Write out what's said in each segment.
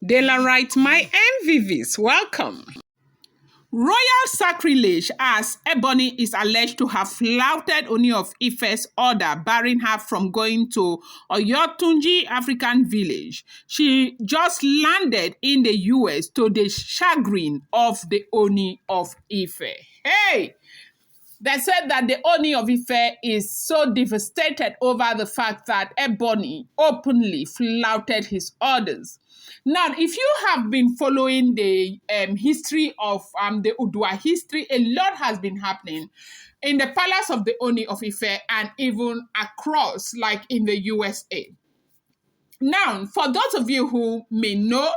De la right, my MVVs, welcome. Royal sacrilege as Ebony is alleged to have flouted Ooni of Ife's order barring her from going to OYOTUNJI African village. She just landed in the US to the chagrin of the Ooni of Ife. Hey! They said that the Ooni of Ife is so devastated over the fact that Ebony openly flouted his orders. Now, if you have been following the history of the Udua history, a lot has been happening in the palace of the Ooni of Ife and even across, like in the USA. Now, for those of you who may know,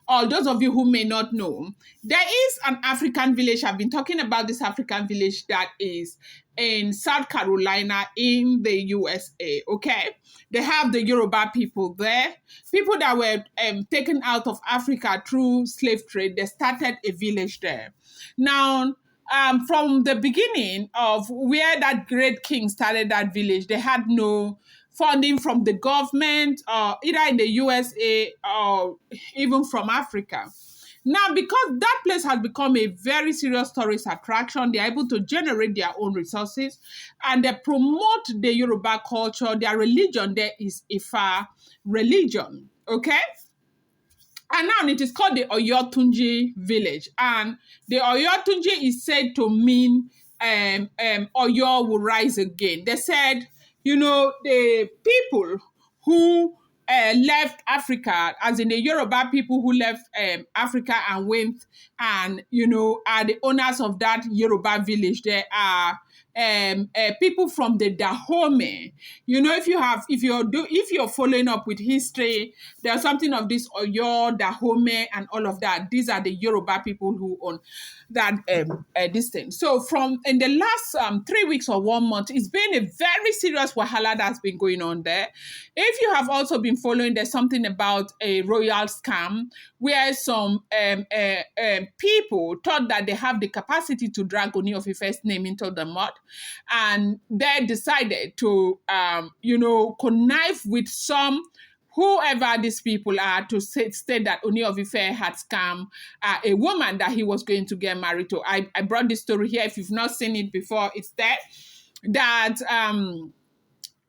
or those of you who may not know, there is an African village. I've been talking about this African village that is in South Carolina in the USA, okay? They have the Yoruba people there, people that were taken out of Africa through slave trade. They started a village there. Now, from the beginning of where that great king started that village, they had no funding from the government, either in the USA or even from Africa. Now, because that place has become a very serious tourist attraction, they're able to generate their own resources and they promote the Yoruba culture. Their religion there is Ifa religion, okay? And now it is called the OYOTUNJI village. And the OYOTUNJI is said to mean Oyo will rise again. They said, you know, the people who left Africa, as in the Yoruba people who left Africa and went and, you know, are the owners of that Yoruba village. There are people from the Dahomey. You know, if you're following up with history, there's something of this Oyo, Dahomey, and all of that. These are the Yoruba people who own that this thing. So from in the last 3 weeks or 1 month, it's been a very serious wahala that's been going on there. If you have also been following, there's something about a royal scam where some people thought that they have the capacity to drag Ooni of Ife's name into the mud, and they decided to, connive with whoever these people are to state that Ooni of Ife had scammed a woman that he was going to get married to. I brought this story here. If you've not seen it before, it's there. That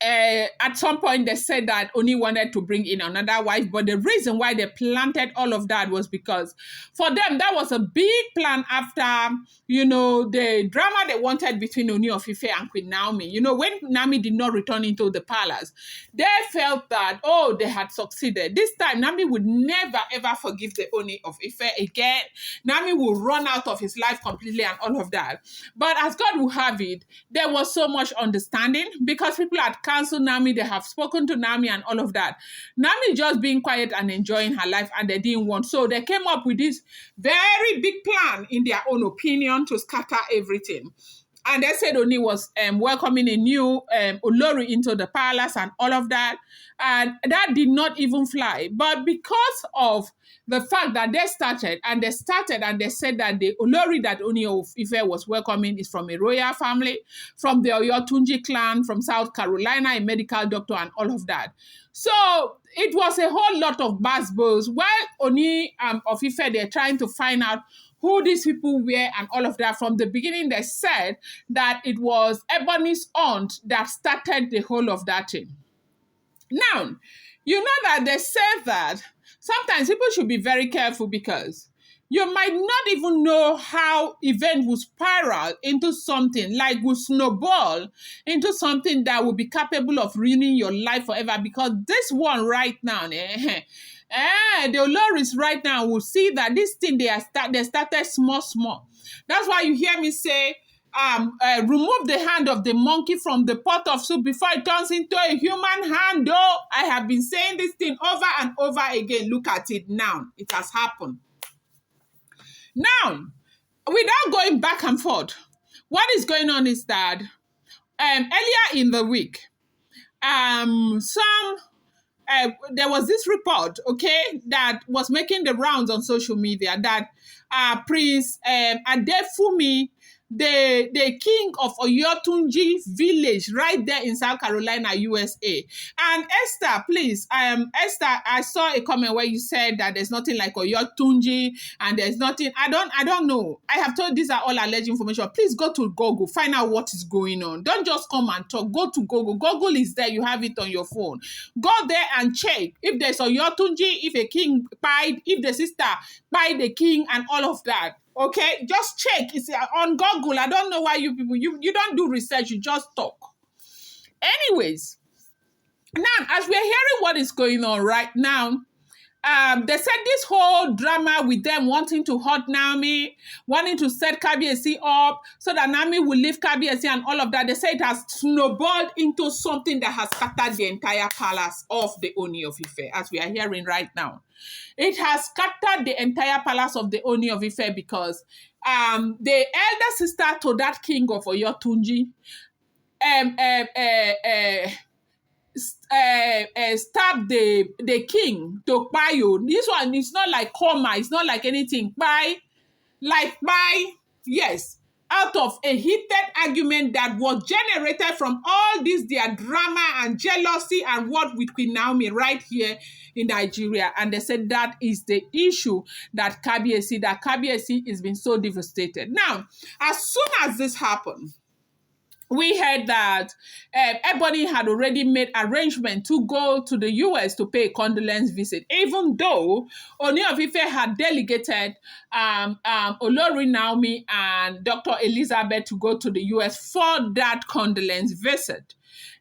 at some point they said that Ooni wanted to bring in another wife, but the reason why they planted all of that was because for them that was a big plan after, the drama they wanted between Ooni of Ife and Queen Naomi. When Naomi did not return into the palace, they felt that, they had succeeded. This time Naomi would never ever forgive the Ooni of Ife again. Naomi will run out of his life completely and all of that. But as God will have it, there was so much understanding because people had cancelled Naomi, they have spoken to Naomi and all of that. Naomi just being quiet and enjoying her life, and they didn't want. So they came up with this very big plan, in their own opinion, to scatter everything. And they said Ooni was welcoming a new Olori into the palace and all of that. And that did not even fly. But because of the fact that they started and they said that the Olori that Ooni of Ife was welcoming is from a royal family, from the OYOTUNJI clan, from South Carolina, a medical doctor and all of that. So it was a whole lot of buzzwords. While Ooni of Ife, they're trying to find out who these people were and all of that. From the beginning, they said that it was Ebony's aunt that started the whole of that thing. Now, you know that they said that sometimes people should be very careful because you might not even know how event will spiral into something, like will snowball into something that will be capable of ruining your life forever. Because this one right now, the Oloris right now will see that this thing they started small. That's why you hear me say, remove the hand of the monkey from the pot of soup before it turns into a human hand. Though I have been saying this thing over and over again. Look at it now. It has happened. Now, without going back and forth, what is going on is that earlier in the week, there was this report, okay, that was making the rounds on social media that Prince Adefumi, the king of OYOTUNJI village right there in South Carolina, USA. And Esther, please, Esther, I saw a comment where you said that there's nothing like OYOTUNJI and there's nothing. I don't know. I have told these are all alleged information. Please go to Google, find out what is going on. Don't just come and talk. Go to Google. Google is there. You have it on your phone. Go there and check if there's OYOTUNJI, if a king pied, if the sister pied the king and all of that. Okay, just check. It's on Google. I don't know why you people, you don't do research, you just talk. Anyways, now, as we're hearing what is going on right now, they said this whole drama with them wanting to hurt Naomi, wanting to set Kabiyesi up so that Naomi will leave Kabiyesi and all of that. They say it has snowballed into something that has scattered the entire palace of the Ooni of Ife, as we are hearing right now. It has scattered the entire palace of the Ooni of Ife because the elder sister to that king of OYOTUNJI stab the king to Payo. This one is not like coma, it's not like anything. By yes, out of a heated argument that was generated from all this their drama and jealousy and what with Queen Naomi right here in Nigeria. And they said that is the issue that Kabiyesi is being so devastated. Now, as soon as this happened, we heard that Ebony had already made arrangement to go to the US to pay a condolence visit, even though Ooni of Ife had delegated Olori Naomi and Dr. Elizabeth to go to the US for that condolence visit.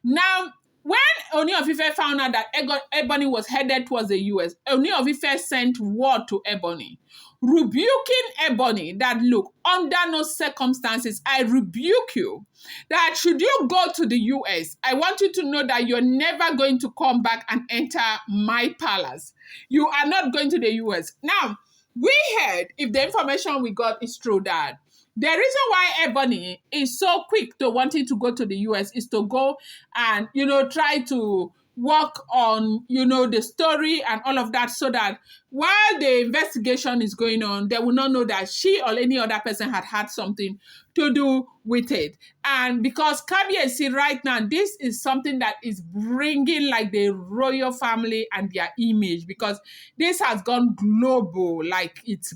Now, when Ooni of Ife found out that Ebony was headed towards the US, Ooni of Ife sent word to Ebony, rebuking Ebony that, look, under no circumstances, I rebuke you, that should you go to the US, I want you to know that you're never going to come back and enter my palace. You are not going to the US. Now, we heard, if the information we got is true, that the reason why Ebony is so quick to wanting to go to the US is to go and, try to work on, the story and all of that, so that while the investigation is going on, they will not know that she or any other person had something to do with it. And because Kabiyesi right now, this is something that is bringing like the royal family and their image, because this has gone global, like it's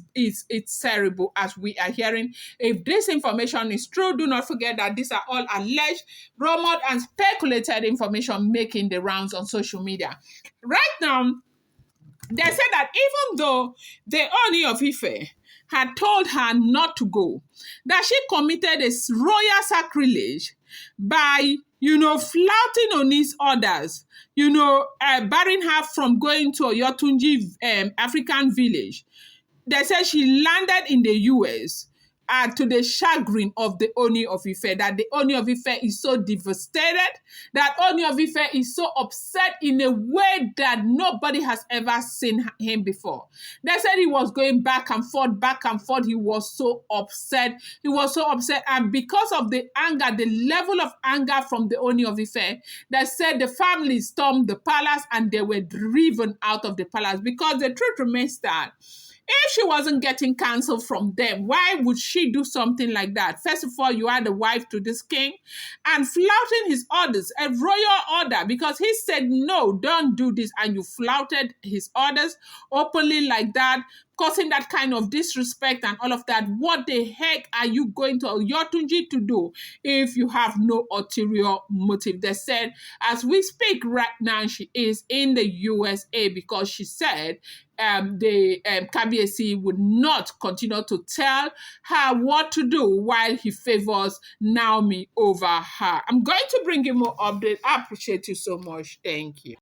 terrible, as we are hearing. If this information is true, do not forget that these are all alleged, rumored, and speculated information making the rounds on social media. Right now, they said that even though the Ooni of Ife had told her not to go, that she committed a royal sacrilege by, flouting Ooni's orders, barring her from going to OYOTUNJI African village. They said she landed in the US to the chagrin of the Ooni of Ife, that the Ooni of Ife is so devastated, that Ooni of Ife is so upset in a way that nobody has ever seen him before. They said he was going back and forth. He was so upset. And because of the anger, the level of anger from the Ooni of Ife, they said the family stormed the palace and they were driven out of the palace, because the truth remains that if she wasn't getting counsel from them, why would she do something like that? First of all, you are the wife to this king, and flouting his orders, a royal order, because he said, no, don't do this, and you flouted his orders openly like that, causing that kind of disrespect and all of that. What the heck are you going to OYOTUNJI to do if you have no ulterior motive? They said, as we speak right now, she is in the USA because she said the Kabiyesi would not continue to tell her what to do while he favors Naomi over her. I'm going to bring you more updates. I appreciate you so much. Thank you.